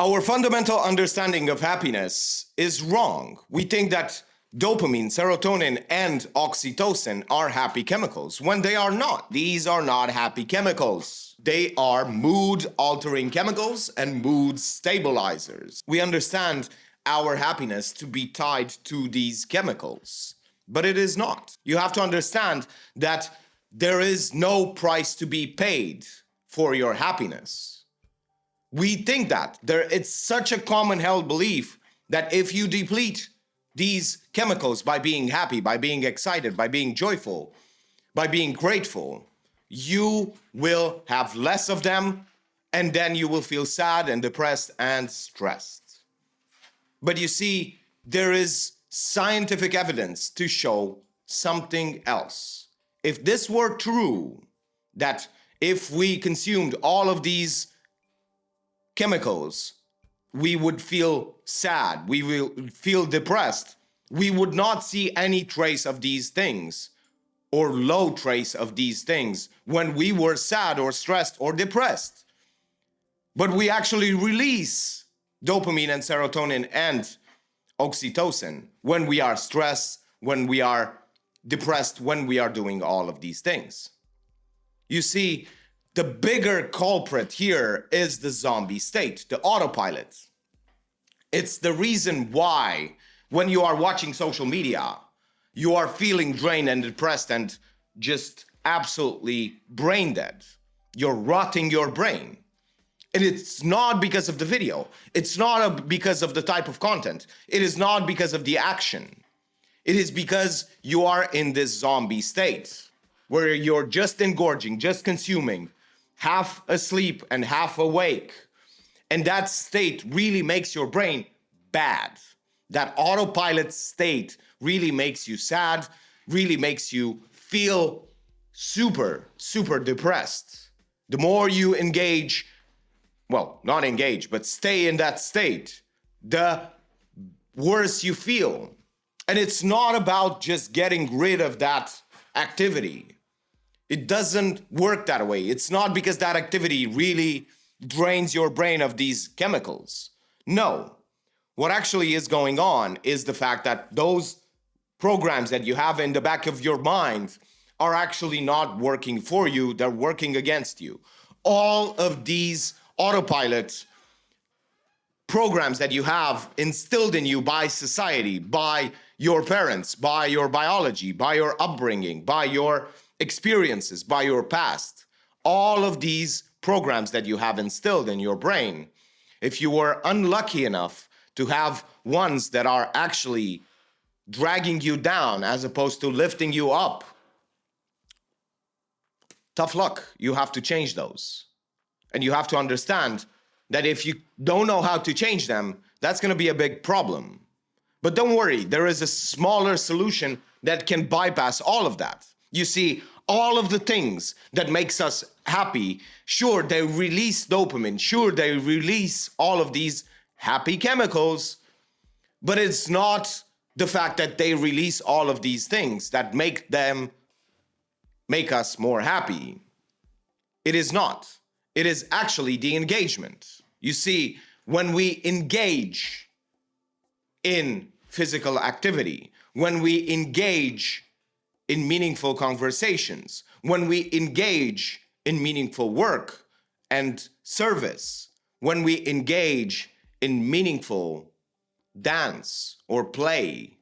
Our fundamental understanding of happiness is wrong. We think that dopamine, serotonin, and oxytocin are happy chemicals when they are not. These are not happy chemicals. They are mood-altering chemicals and mood stabilizers. We understand our happiness to be tied to these chemicals, but it is not. You have to understand that there is no price to be paid for your happiness. We think that it's such a common held belief that if you deplete these chemicals by being happy, by being excited, by being joyful, by being grateful, you will have less of them, and then you will feel sad and depressed and stressed. But you see, there is scientific evidence to show something else. If this were true, that if we consumed all of these chemicals, we would feel sad, we will feel depressed, we would not see any trace of these things or low trace of these things when we were sad or stressed or depressed. But we actually release dopamine and serotonin and oxytocin when we are stressed, when we are depressed, when we are doing all of these things. You see, the bigger culprit here is the zombie state, the autopilot. It's the reason why when you are watching social media, you are feeling drained and depressed and just absolutely brain dead. You're rotting your brain. And it's not because of the video. It's not because of the type of content. It is not because of the action. It is because you are in this zombie state where you're just engorging, just consuming, half asleep and half awake. And that state really makes your brain bad. That autopilot state really makes you sad, really makes you feel super, super depressed. The more you engage, well, not engage, but stay in that state, the worse you feel. And it's not about just getting rid of that activity. It doesn't work that way. It's not because that activity really drains your brain of these chemicals. No. What actually is going on is the fact that those programs that you have in the back of your mind are actually not working for you. They're working against you. All of these autopilot programs that you have instilled in you by society, by your parents, by your biology, by your upbringing, by your experiences, by your past, all of these programs that you have instilled in your brain, if you were unlucky enough to have ones that are actually dragging you down as opposed to lifting you up, tough luck. You have to change those. And you have to understand that if you don't know how to change them, that's going to be a big problem. But don't worry, there is a smaller solution that can bypass all of that. You see, all of the things that makes us happy, sure, they release dopamine, sure, they release all of these happy chemicals, but it's not the fact that they release all of these things that make us more happy. It is not. It is actually the engagement. You see, when we engage in physical activity, when we engage in meaningful conversations, when we engage in meaningful work and service, when we engage in meaningful dance or play,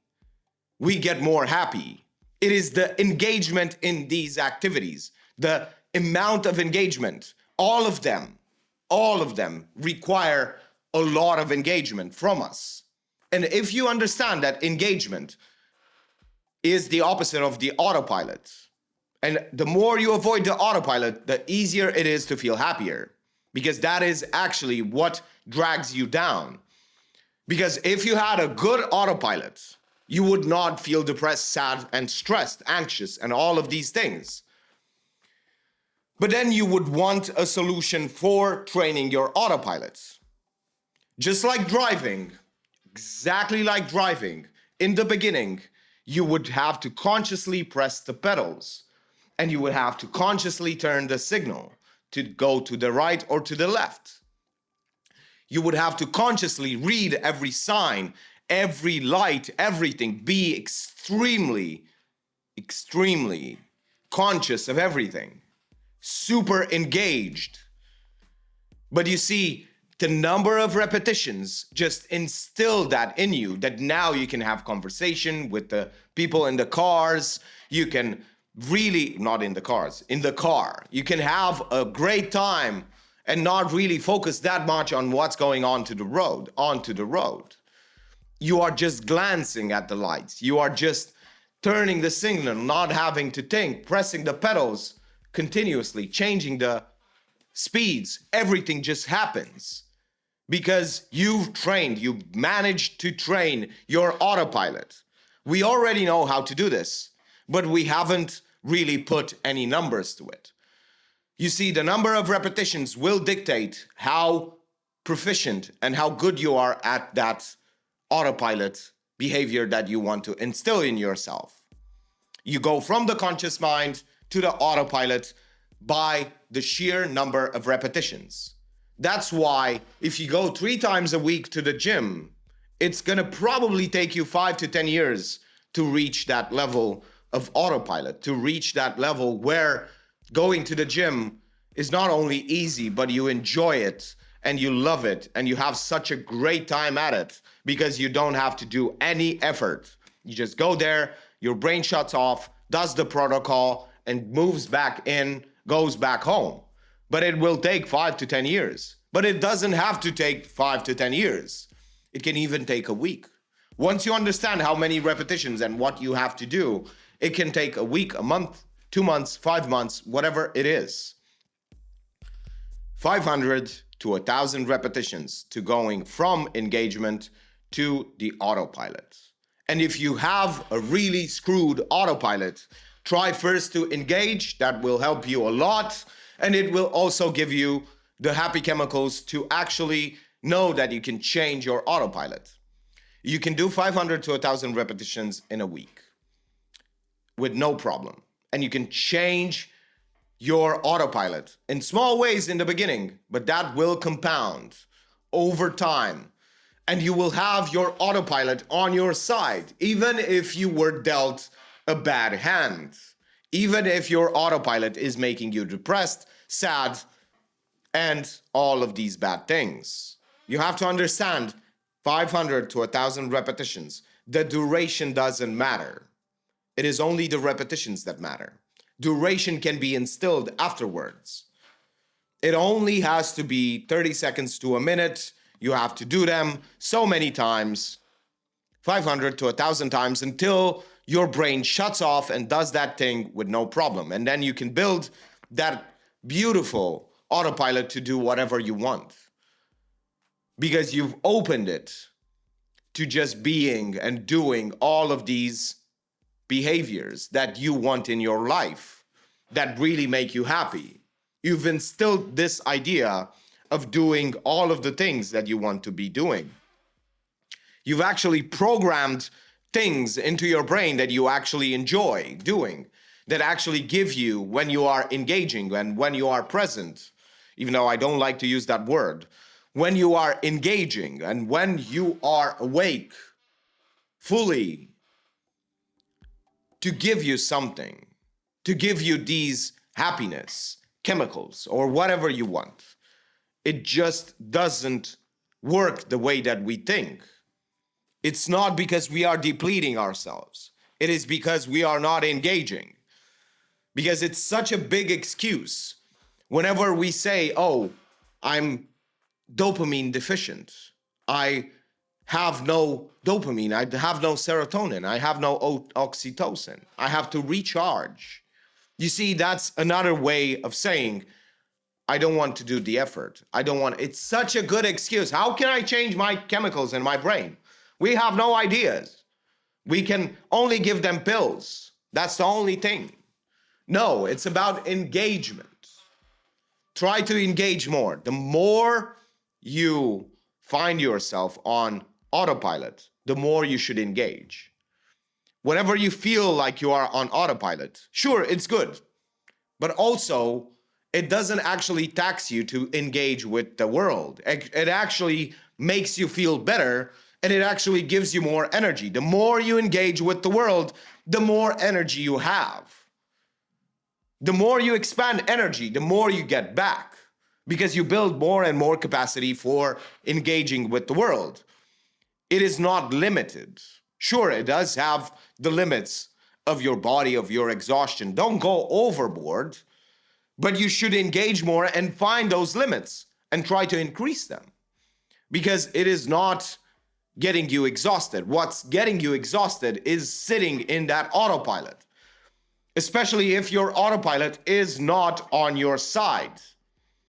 we get more happy. It is the engagement in these activities, the amount of engagement, all of them require a lot of engagement from us. And if you understand that engagement is the opposite of the autopilot, and the more you avoid the autopilot, the easier it is to feel happier, because that is actually what drags you down. Because if you had a good autopilot, you would not feel depressed, sad, and stressed, anxious, and all of these things. But then you would want a solution for training your autopilot. Just like driving, exactly like driving, in the beginning, you would have to consciously press the pedals, and you would have to consciously turn the signal to go to the right or to the left. You would have to consciously read every sign, every light, everything, be extremely conscious of everything, super engaged. But you see, the number of repetitions just instilled that in you, that now you can have conversation with the people in the cars. You can really, not in the cars, in the car. You can have a great time and not really focus that much on what's going on onto the road. You are just glancing at the lights. You are just turning the signal, not having to think, pressing the pedals continuously, changing the speeds. Everything just happens because you've managed to train your autopilot. We already know how to do this, but we haven't really put any numbers to it. You see, the number of repetitions will dictate how proficient and how good you are at that autopilot behavior that you want to instill in yourself. You go from the conscious mind to the autopilot by the sheer number of repetitions. That's why if you go 3 times a week to the gym, it's going to probably take you 5 to 10 years to reach that level of autopilot, to reach that level where going to the gym is not only easy, but you enjoy it and you love it and you have such a great time at it because you don't have to do any effort. You just go there, your brain shuts off, does the protocol, and moves back in, goes back home. But it will take 5 to 10 years. But it doesn't have to take 5 to 10 years. It can even take a week. Once you understand how many repetitions and what you have to do, it can take a week, a month, 2 months, 5 months, whatever it is. 500 to 1,000 repetitions to going from engagement to the autopilot. And if you have a really screwed autopilot, try first to engage. That will help you a lot. And it will also give you the happy chemicals to actually know that you can change your autopilot. You can do 500 to 1,000 repetitions in a week with no problem. And you can change your autopilot in small ways in the beginning, but that will compound over time. And you will have your autopilot on your side, even if you were dealt a bad hand. Even if your autopilot is making you depressed, sad, and all of these bad things. You have to understand 500 to 1,000 repetitions. The duration doesn't matter. It is only the repetitions that matter. Duration can be instilled afterwards. It only has to be 30 seconds to a minute. You have to do them so many times, 500 to 1,000 times, until your brain shuts off and does that thing with no problem. And then you can build that beautiful autopilot to do whatever you want. Because you've opened it to just being and doing all of these behaviors that you want in your life that really make you happy. You've instilled this idea of doing all of the things that you want to be doing. You've actually programmed things into your brain that you actually enjoy doing, that actually give you when you are engaging and when you are present, even though I don't like to use that word, when you are engaging and when you are awake fully, to give you something, to give you these happiness chemicals or whatever you want. It just doesn't work the way that we think. It's not because we are depleting ourselves. It is because we are not engaging. Because it's such a big excuse. Whenever we say, oh, I'm dopamine deficient. I have no dopamine. I have no serotonin. I have no oxytocin. I have to recharge. You see, that's another way of saying, I don't want to do the effort. It's such a good excuse. How can I change my chemicals in my brain? We have no ideas. We can only give them pills. That's the only thing. No, it's about engagement. Try to engage more. The more you find yourself on autopilot, the more you should engage. Whenever you feel like you are on autopilot, sure, it's good. But also, it doesn't actually tax you to engage with the world. It actually makes you feel better, and it actually gives you more energy. The more you engage with the world, the more energy you have. The more you expand energy, the more you get back, because you build more and more capacity for engaging with the world. It is not limited. Sure, it does have the limits of your body, of your exhaustion. Don't go overboard, but you should engage more and find those limits and try to increase them, because it is not getting you exhausted. What's getting you exhausted is sitting in that autopilot, especially if your autopilot is not on your side.